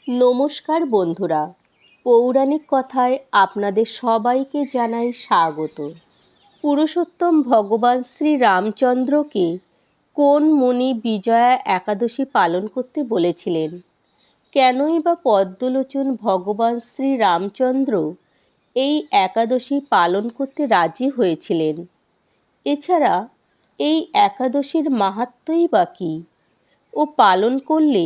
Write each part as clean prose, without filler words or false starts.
নমস্কার বন্ধুরা, পৌরাণিক কথায় আপনাদের সবাইকে জানাই স্বাগত। পুরুষোত্তম ভগবান শ্রী রামচন্দ্রকে কোন মুনি বিজয়া একাদশী পালন করতে বলেছিলেন? কেনই বা পদ্মলোচন ভগবান শ্রী রামচন্দ্র এই একাদশী পালন করতে রাজি হয়েছিলেন? এছাড়া এই একাদশীর মাহাত্ম্যই বা কী ও পালন করলে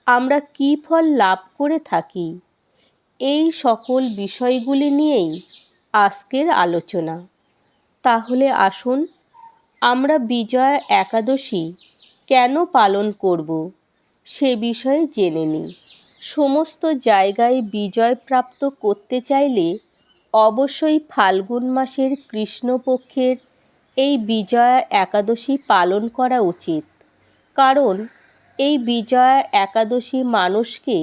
আমরা কী ফল লাভ করে থাকি? এই সকল বিষয়গুলি নিয়েই আজকের আলোচনা। তাহলে আসুন আমরা বিজয়া একাদশী কেন পালন করব সে বিষয়ে জেনে নিই। সমস্ত জায়গায় বিজয় প্রাপ্ত করতে চাইলে অবশ্যই ফাল্গুন মাসের কৃষ্ণপক্ষের এই বিজয়া একাদশী পালন করা উচিত। কারণ এই বিজয়া একাদশী মানুষকে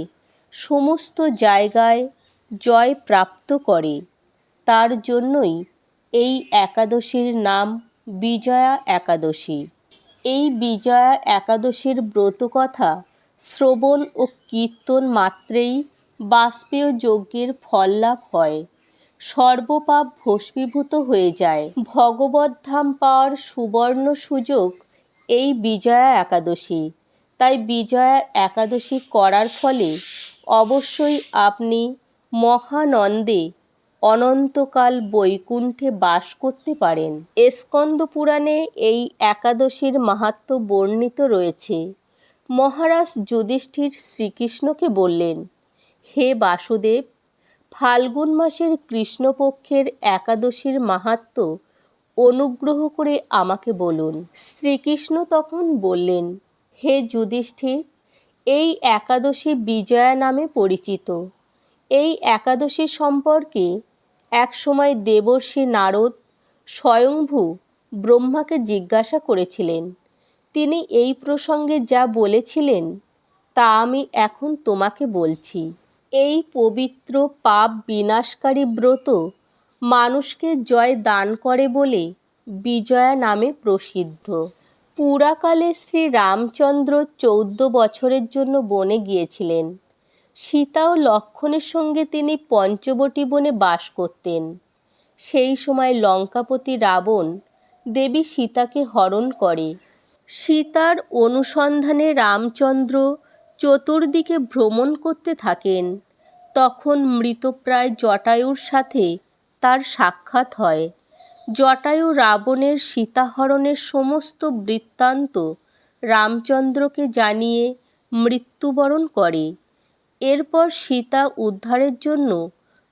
সমস্ত জায়গায় জয় প্রাপ্ত করে। তার জন্যই এই একাদশীর নাম বিজয়া একাদশী। এই বিজয়া একাদশীর ব্রতকথা শ্রবণ ও কীর্তন মাত্রেই বাষ্পেয় যজ্ঞের ফল লাভ হয়, সর্বপাপ ভস্মীভূত হয়ে যায়। ভগবদ্ধাম পাওয়ার সুবর্ণ সুযোগ এই বিজয়া একাদশী। তাই বিজয়া একাদশী করার ফলে অবশ্যই আপনি মহানন্দে অনন্তকাল বৈকুণ্ঠে বাস করতে পারেন। স্কন্দ পুরাণে এই একাদশীর মাহাত্ম্য বর্ণিত রয়েছে। মহারাজ যুধিষ্ঠির শ্রীকৃষ্ণকে বললেন, হে বাসুদেব, ফাল্গুন মাসের কৃষ্ণপক্ষের একাদশীর মাহাত্ম্য অনুগ্রহ করে আমাকে বলুন। শ্রীকৃষ্ণ তখন বললেন, হে যুধিষ্ঠির, এই একাদশী বিজয়া নামে পরিচিত। এই একাদশী সম্পর্কে একসময় দেবর্ষি নারদ স্বয়ংভূ ব্রহ্মাকে জিজ্ঞাসা করেছিলেন। তিনি এই প্রসঙ্গে যা বলেছিলেন তা আমি এখন তোমাকে বলছি। এই পবিত্র পাপ বিনাশকারী ব্রত মানুষকে জয় দান করে বলে বিজয়া নামে প্রসিদ্ধ। পুরাকালে শ্রী রামচন্দ্র 14 বছরের জন্য বনে গিয়েছিলেন। সীতা ও লক্ষ্মণের সঙ্গে তিনি পঞ্চবটী বনে বাস করতেন। সেই সময় লঙ্কাপতি রাবণ দেবী সীতাকে হরণ করে। সীতার অনুসন্ধানে রামচন্দ্র চতুর্দিকে ভ্রমণ করতে থাকেন। তখন মৃতপ্রায় জটায়ুর সাথে তার সাক্ষাৎ হয়। জটায়ু রাবণের সীতাহরণের সমস্ত বৃত্তান্ত রামচন্দ্রকে জানিয়ে মৃত্যুবরণ করে। এরপর সীতা উদ্ধারের জন্য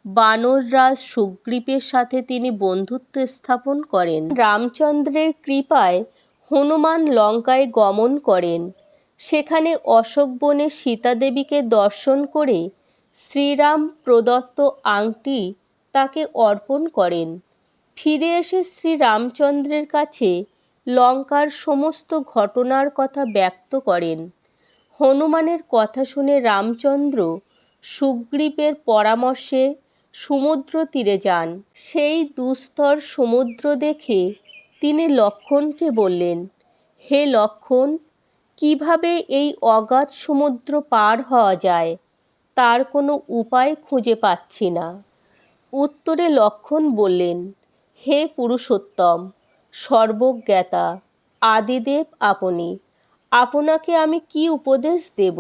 বানররাজ সুগ্রীবের সাথে তিনি বন্ধুত্ব স্থাপন করেন। রামচন্দ্রের কৃপায় হনুমান লঙ্কায় গমন করেন। সেখানে অশোক বনে সীতাদেবীকে দর্শন করে শ্রীরাম প্রদত্ত আংটি তাকে অর্পণ করেন। ফিরে এসে শ্রী রামচন্দ্রের কাছে লঙ্কার সমস্ত ঘটনার কথা ব্যক্ত করেন। হনুমানের কথা শুনে রামচন্দ্র সুগ্রীবের পরামর্শে সমুদ্র তীরে যান। সেই দুস্তর সমুদ্র দেখে তিনি লক্ষ্মণকে বললেন, হে লক্ষ্মণ, কিভাবে এই অগাধ সমুদ্র পার হওয়া যায় তার কোনো উপায় খুঁজে পাচ্ছি না। উত্তরে লক্ষ্মণ বললেন, হে পুরুষোত্তম, সর্বজ্ঞাতা আদিদেব আপনি, আপনাকে আমি কি উপদেশ দেব?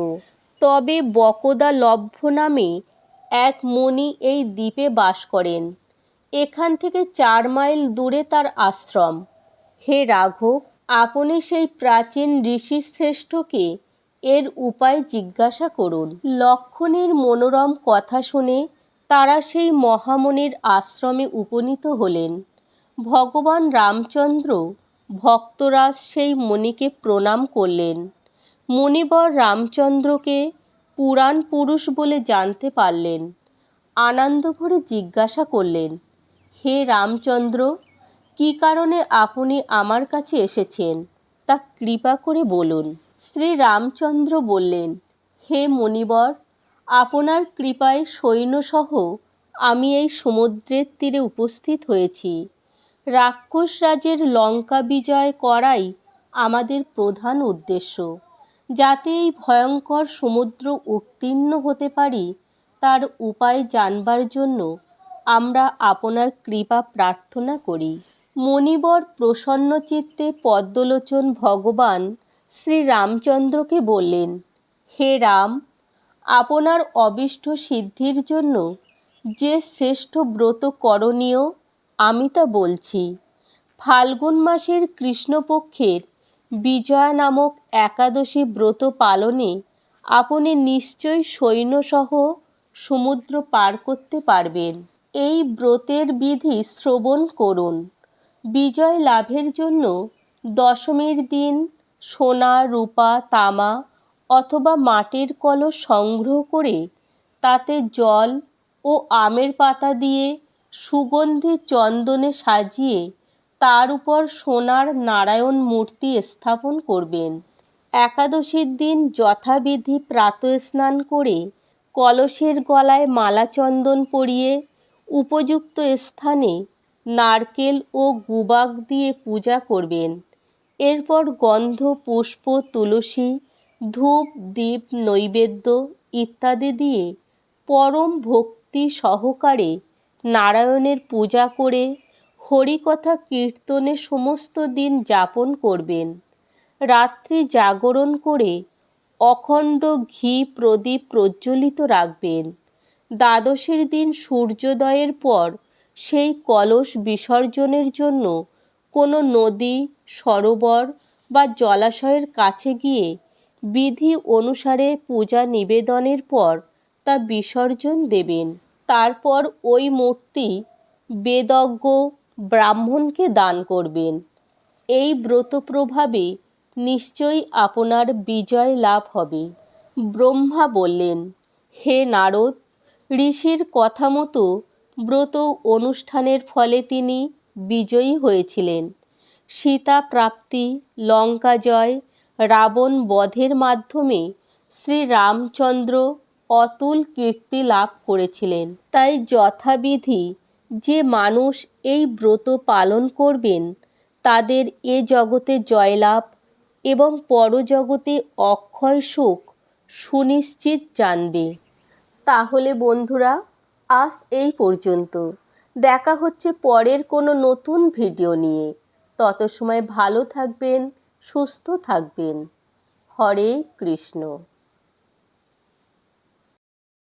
তবে বকদা লভ্য নামে এক মুনি এই দ্বীপে বাস করেন। এখান থেকে 4 মাইল দূরে তার আশ্রম। হে রাঘব, আপনি সেই প্রাচীন ঋষিশ্রেষ্ঠকে এর উপায় জিজ্ঞাসা করুন। লক্ষ্মণের মনোরম কথা শুনে তারা সেই মহামুনির আশ্রমে উপনীত হলেন। ভগবান রামচন্দ্র ভক্তরাজ সেই মুনিকে প্রণাম করলেন। মুনিবর রামচন্দ্রকে পুরাণ পুরুষ বলে জানতে পারলেন। আনন্দ ভরে জিজ্ঞাসা করলেন, হে রামচন্দ্র, কী কারণে আপনি আমার কাছে এসেছেন তা কৃপা করে বলুন। শ্রী রামচন্দ্র বললেন, হে মুনিবর, আপনার কৃপায় সৈন্যসহ আমি এই সমুদ্রের তীরে উপস্থিত হয়েছি। রাক্ষস রাজের লঙ্কা বিজয় করাই আমাদের প্রধান উদ্দেশ্য। যাতে এই ভয়ঙ্কর সমুদ্র উত্তীর্ণ হতে পারি তার উপায় জানবার জন্য আমরা আপনার কৃপা প্রার্থনা করি। মণিবর প্রসন্ন চিত্তে পদ্মলোচন ভগবান শ্রীরামচন্দ্রকে বললেন, হে রাম, আপনার অভীষ্ট সিদ্ধির জন্য যে শ্রেষ্ঠ ব্রত করণীয় আমি তা বলছি। ফাল্গুন মাসের কৃষ্ণপক্ষের বিজয়া নামক একাদশী ব্রত পালনে আপনি নিশ্চয় সৈন্যসহ সমুদ্র পার করতে পারবেন। এই ব্রতের বিধি শ্রবণ করুন। বিজয় লাভের জন্য দশমীর দিন সোনা, রূপা, তামা অথবা মাটির কলস সংগ্রহ করে তাতে জল ও আমের পাতা দিয়ে সুগন্ধি চন্দনে সাজিয়ে তার উপর সোনার নারায়ণ মূর্তি স্থাপন করবেন। একাদশীর দিন যথাবিধি প্রাতঃস্নান করে কলসের গলায় মালা চন্দন পরিয়ে উপযুক্ত স্থানে নারকেল ও গুবাক দিয়ে পূজা করবেন। এরপর গন্ধ, পুষ্প, তুলসী, ধূপ, দীপ, নৈবেদ্য ইত্যাদি দিয়ে পরম ভক্তি সহকারে নারায়ণের পূজা করে হরিকথা কীর্তনে সমস্ত দিন যাপন করবেন। রাত্রি জাগরণ করে অখণ্ড ঘি প্রদীপ প্রজ্বলিত রাখবেন। দ্বাদশীর দিন সূর্যোদয়ের পর সেই কলস বিসর্জনের জন্য কোনো নদী, সরোবর বা জলাশয়ের কাছে গিয়ে বিধি অনুসারে পূজা নিবেদনের পর তা বিসর্জন দেবেন। তারপর ওই মূর্তি বেদজ্ঞ ব্রাহ্মণকে দান করবেন। এই ব্রত প্রভাবে নিশ্চয়ই আপনার বিজয় লাভ হবে। ব্রহ্মা বললেন, হে নারদ, ঋষির কথা মতো ব্রত অনুষ্ঠানের ফলে তিনি বিজয়ী হয়েছিলেন। সীতা প্রাপ্তি, লঙ্কা জয়, রাবণ বধের মাধ্যমে শ্রীরামচন্দ্র অতুল কীর্তি লাভ করেছিলেন। তাই যথাবিধি যে মানুষ এই ব্রত পালন করবেন তাদের এ জগতে জয়লাভ এবং পরজগতে অক্ষয় সুখ সুনিশ্চিত জানবে। তাহলে বন্ধুরা, আজ এই পর্যন্ত। দেখা হচ্ছে পরের কোনো নতুন ভিডিও নিয়ে। তত সময় ভালো থাকবেন, সুস্থ থাকবেন। হরে কৃষ্ণ।